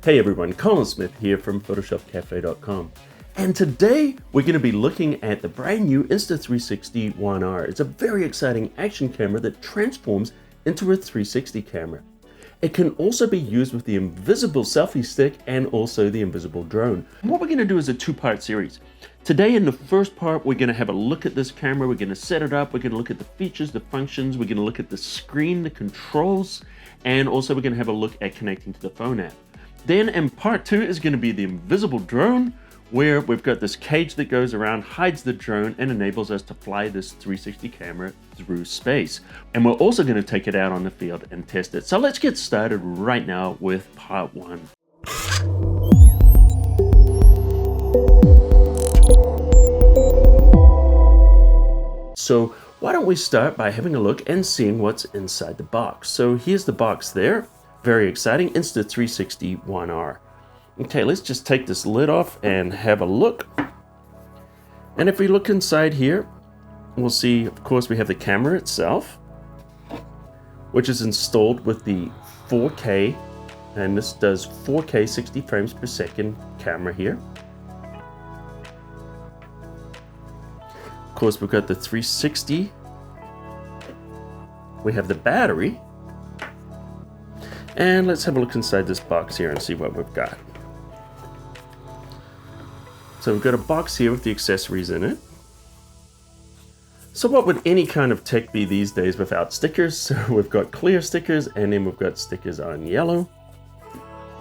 Hey everyone, Colin Smith here from photoshopCAFE.com. And today we're going to be looking at the brand new Insta360 ONE R. It's a very exciting action camera that transforms into a 360 camera. It can also be used with the invisible selfie stick and also the invisible drone. And what we're going to do is a two-part series. Today in the first part, we're going to have a look at this camera. We're going to set it up. We're going to look at the features, the functions. We're going to look at the screen, the controls, and also we're going to have a look at connecting to the phone app. Then in part two is going to be the invisible drone, where we've got this cage that goes around, hides the drone, and enables us to fly this 360 camera through space. And we're also going to take it out on the field and test it. So let's get started right now with part one. So why don't we start by having a look and seeing what's inside the box. So here's the box there. Very exciting, Insta360 ONE R. Okay, let's just take this lid off and have a look. And if we look inside here, we'll see, of course, we have the camera itself, which is installed with the 4K, and this does 4K 60 frames per second camera here. Of course, we've got the 360. We have the battery. And let's have a look inside this box here and see what we've got. So we've got a box here with the accessories in it. So what would any kind of tech be these days without stickers? So we've got clear stickers, and then we've got stickers on yellow.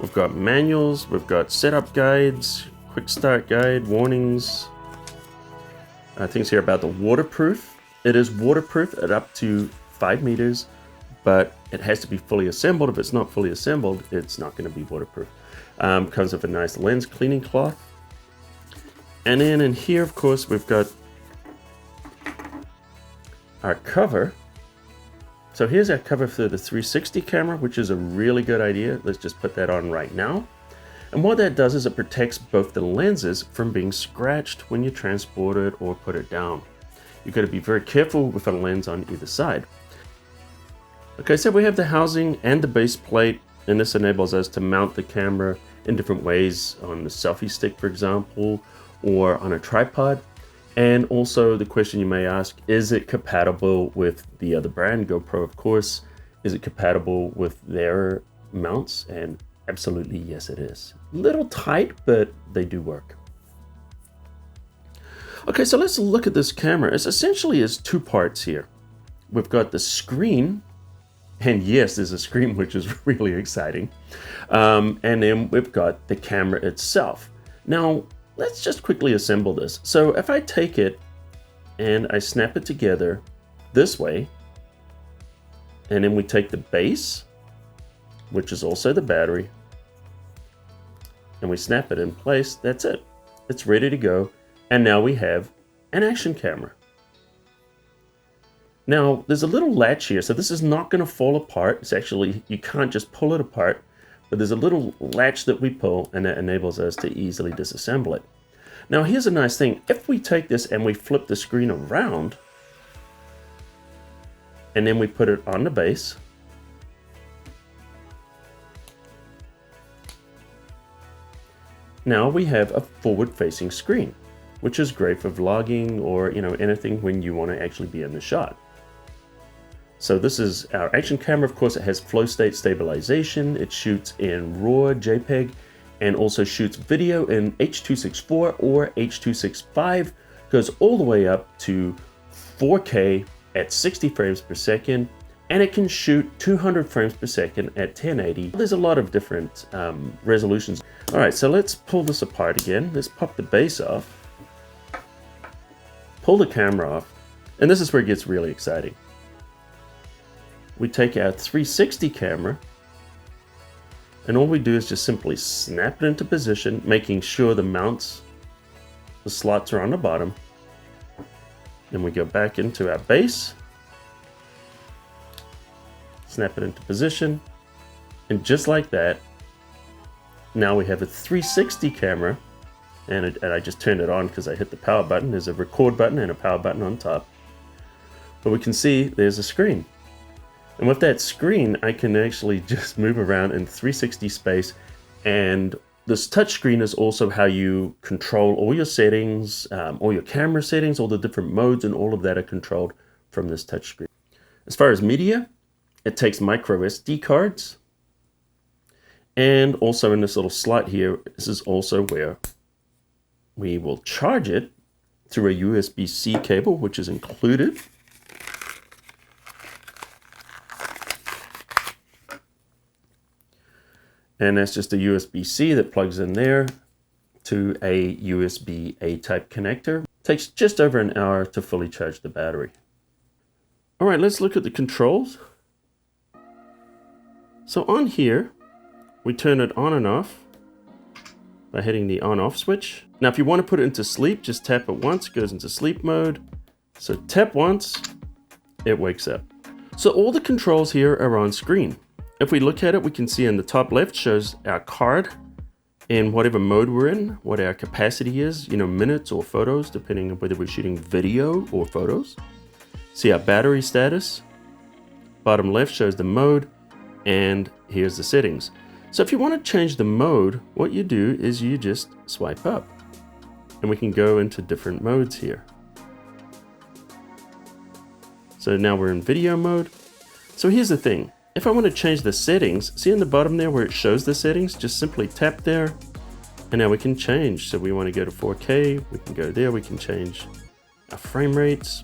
We've got manuals, we've got setup guides, quick start guide, warnings. Things here about the waterproof. It is waterproof at up to 5 meters. But it has to be fully assembled. If it's not fully assembled, it's not going to be waterproof. Comes with a nice lens cleaning cloth. And then in here, of course, we've got our cover. So here's our cover for the 360 camera, which is a really good idea. Let's just put that on right now. And what that does is it protects both the lenses from being scratched when you transport it or put it down. You've got to be very careful with a lens on either side. Okay, so we have the housing and the base plate, and this enables us to mount the camera in different ways on the selfie stick, for example, or on a tripod. And also the question you may ask, is it compatible with the other brand, GoPro, of course? Is it compatible with their mounts? And absolutely, yes, it is. Little tight, but they do work. Okay, so let's look at this camera. It essentially is two parts here. We've got the screen. And yes, there's a screen, which is really exciting. And then we've got the camera itself. Now, let's just quickly assemble this. So if I take it and I snap it together this way, and then we take the base, which is also the battery, and we snap it in place, that's it. It's ready to go. And now we have an action camera. Now, there's a little latch here, so this is not going to fall apart. It's actually, you can't just pull it apart, but there's a little latch that we pull, and that enables us to easily disassemble it. Now, here's a nice thing. If we take this and we flip the screen around, and then we put it on the base, now we have a forward-facing screen, which is great for vlogging or, anything when you want to actually be in the shot. So this is our action camera. Of course, it has flow state stabilization. It shoots in RAW, JPEG, and also shoots video in H.264 or H.265. Goes all the way up to 4K at 60 frames per second, and it can shoot 200 frames per second at 1080. There's a lot of different resolutions. All right, so let's pull this apart again. Let's pop the base off, pull the camera off, and this is where it gets really exciting. We take our 360 camera, and all we do is just simply snap it into position, making sure the mounts, the slots are on the bottom. Then we go back into our base, snap it into position, and just like that, now we have a 360 camera, and I just turned it on because I hit the power button. There's a record button and a power button on top. But we can see there's a screen. And with that screen, I can actually just move around in 360 space And this touchscreen is also how you control all your settings, all your camera settings, all the different modes, and all of that are controlled from this touchscreen. As far as media, it takes micro SD cards. And also in this little slot here, this is also where we will charge it through a USB-C cable, which is included. And that's just a USB-C that plugs in there to a USB-A type connector. It takes just over an hour to fully charge the battery. All right, let's look at the controls. So on here, we turn it on and off by hitting the on-off switch. Now, if you want to put it into sleep, just tap it once, it goes into sleep mode. So tap once, it wakes up. So all the controls here are on screen. If we look at it, we can see in the top left shows our card in whatever mode we're in, what our capacity is, minutes or photos, depending on whether we're shooting video or photos. See our battery status. Bottom left shows the mode, and here's the settings. So if you want to change the mode, what you do is you just swipe up, and we can go into different modes here. So now we're in video mode. So here's the thing. If I want to change the settings, see in the bottom there where it shows the settings, just simply tap there, and now we can change. So we want to go to 4K, we can go there, we can change our frame rates,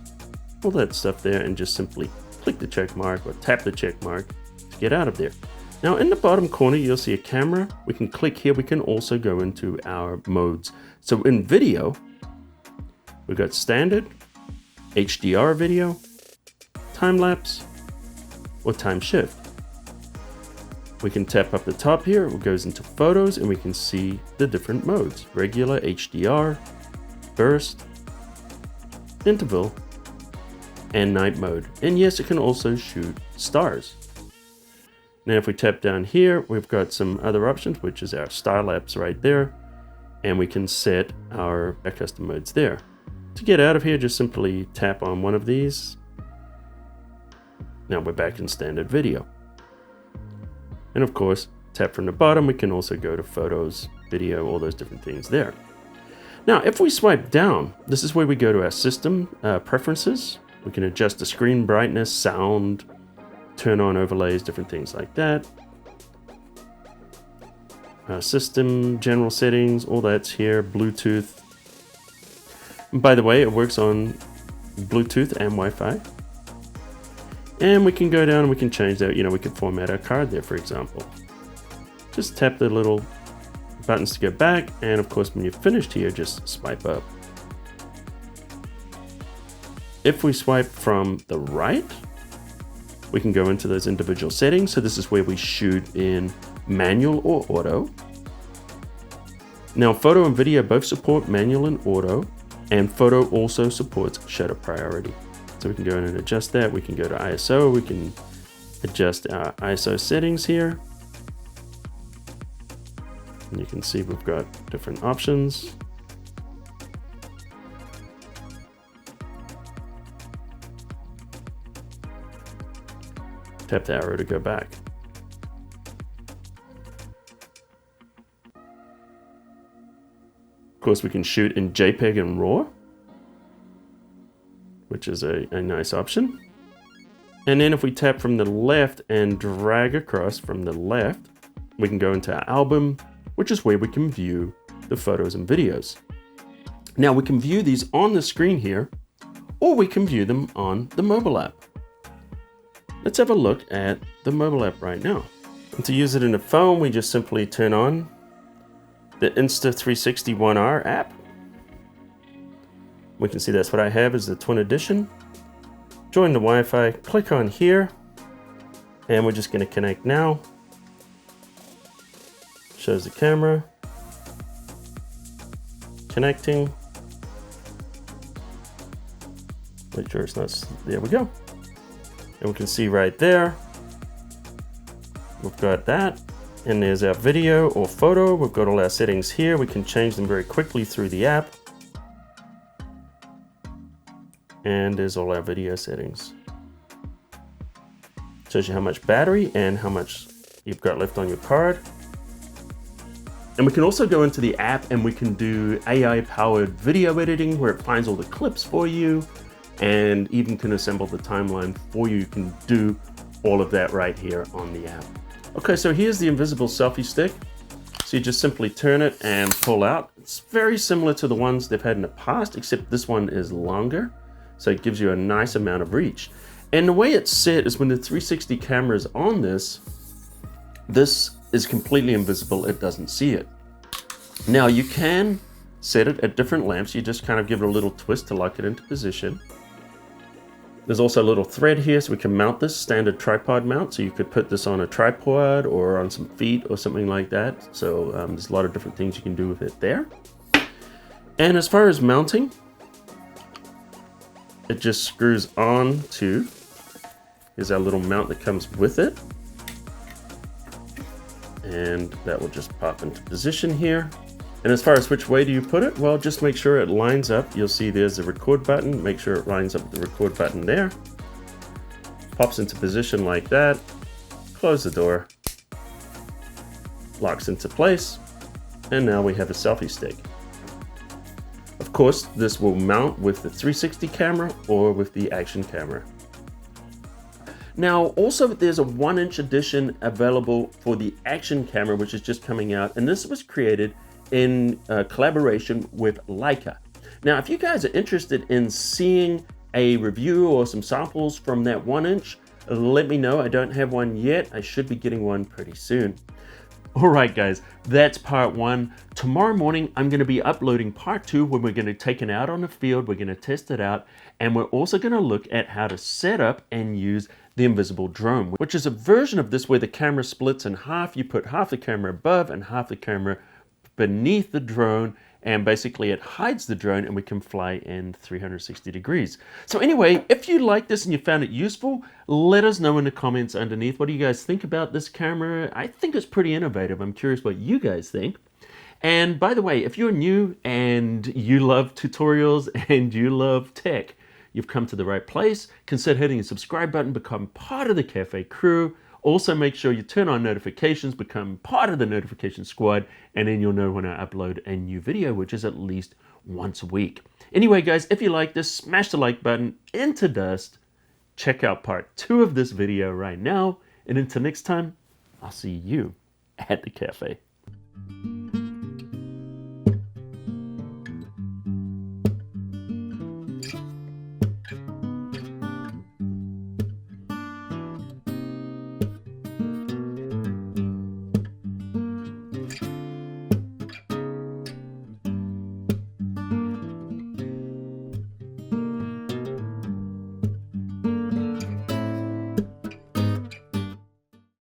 all that stuff there, and just simply click the check mark or tap the check mark to get out of there. Now in the bottom corner, you'll see a camera. We can click here. We can also go into our modes. So in video, we've got standard, HDR video, time lapse, or time shift. We can tap up the top here, it goes into photos, and we can see the different modes: regular, HDR, burst, interval, and night mode. And yes, it can also shoot stars. Now if we tap down here, we've got some other options, which is our star lapse right there, and we can set our custom modes there. To get out of here, just simply tap on one of these. Now we're back in standard video. And of course, tap from the bottom, we can also go to photos, video, all those different things there. Now, if we swipe down, this is where we go to our system preferences. We can adjust the screen brightness, sound, turn on overlays, different things like that. System, general settings, all that's here, Bluetooth. And by the way, it works on Bluetooth and Wi-Fi. And we can go down and we can change that, we can format our card there, for example. Just tap the little buttons to go back, and of course when you're finished here, just swipe up. If we swipe from the right, we can go into those individual settings. So this is where we shoot in manual or auto. Now photo and video both support manual and auto, and photo also supports shutter priority. So we can go in and adjust that. We can go to ISO. We can adjust our ISO settings here. And you can see we've got different options. Tap the arrow to go back. Of course, we can shoot in JPEG and RAW, which is a nice option. And then if we tap from the left and drag across from the left, we can go into our album, which is where we can view the photos and videos. Now we can view these on the screen here, or we can view them on the mobile app. Let's have a look at the mobile app right now. And to use it in the phone, we just simply turn on the Insta360 ONE R app. We can see that's what I have is the Twin Edition. Join the Wi-Fi, click on here, and we're just going to connect now. Shows the camera. Connecting. Make sure it's not, there we go. And we can see right there, we've got that. And there's our video or photo. We've got all our settings here. We can change them very quickly through the app. And there's all our video settings. Shows you how much battery and how much you've got left on your card. And we can also go into the app and we can do AI powered video editing where it finds all the clips for you and even can assemble the timeline for you. You can do all of that right here on the app. Okay, so here's the invisible selfie stick. So you just simply turn it and pull out. It's very similar to the ones they've had in the past, except this one is longer. So it gives you a nice amount of reach. And the way it's set is when the 360 camera is on this is completely invisible, it doesn't see it. Now you can set it at different lamps. You just kind of give it a little twist to lock it into position. There's also a little thread here so we can mount this, standard tripod mount. So you could put this on a tripod or on some feet or something like that. So there's a lot of different things you can do with it there. And as far as mounting, it just screws on to, here's our little mount that comes with it. And that will just pop into position here. And as far as which way do you put it, well, just make sure it lines up. You'll see there's the record button. Make sure it lines up with the record button there. Pops into position like that. Close the door. Locks into place. And now we have a selfie stick. Of course, this will mount with the 360 camera or with the action camera. Now, also there's a 1-inch edition available for the action camera, which is just coming out. And this was created in collaboration with Leica. Now, if you guys are interested in seeing a review or some samples from that 1-inch, let me know. I don't have one yet. I should be getting one pretty soon. All right, guys, that's part 1. Tomorrow morning, I'm going to be uploading part 2 when we're going to take it out on the field. We're going to test it out. And we're also going to look at how to set up and use the invisible drone, which is a version of this where the camera splits in half. You put half the camera above and half the camera beneath the drone, and basically it hides the drone and we can fly in 360 degrees. So anyway, if you like this and you found it useful, let us know in the comments underneath. What do you guys think about this camera? I think it's pretty innovative. I'm curious what you guys think. And by the way, if you're new and you love tutorials and you love tech, you've come to the right place. Consider hitting the subscribe button, become part of the Cafe crew. Also, make sure you turn on notifications, become part of the notification squad, and then you'll know when I upload a new video, which is at least once a week. Anyway, guys, if you like this, smash the like button into dust. Check out part 2 of this video right now. And until next time, I'll see you at the cafe.